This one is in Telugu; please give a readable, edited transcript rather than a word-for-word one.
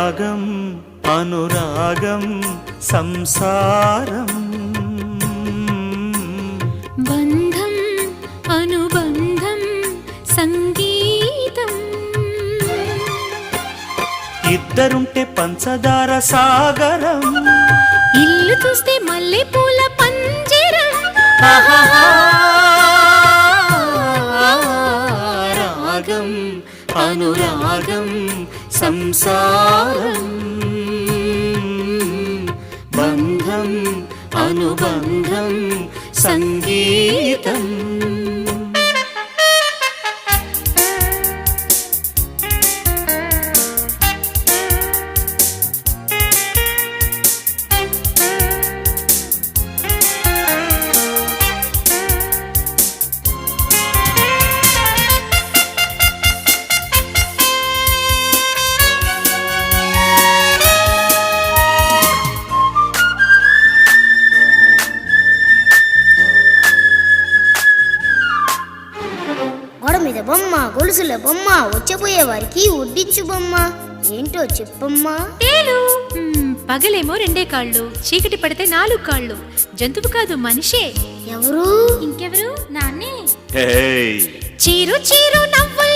రాగం అనురాగం సంసారం బంధం అనుబంధం సంగీతం ఇద్దరుంటే పంచదార సాగరం ఇల్లు చూస్తే మల్లెపూల పంజరం రాగం అనురాగం సంసారం బంధం అనుబంధం సంగీతం గోడ మీద బొమ్మ గొలుసుల బొమ్మ వచ్చపోయే వారికి వడ్డించు బొమ్మ ఏంటో చెప్పమ్మా తేలు పగలేమో 2 కాళ్ళు చీకటి పడితే 4 కాళ్ళు జంతువు కాదు మనిషే ఎవరు ఇంకెవరు నాన్నే హే చీరు చీరు నవ్వుల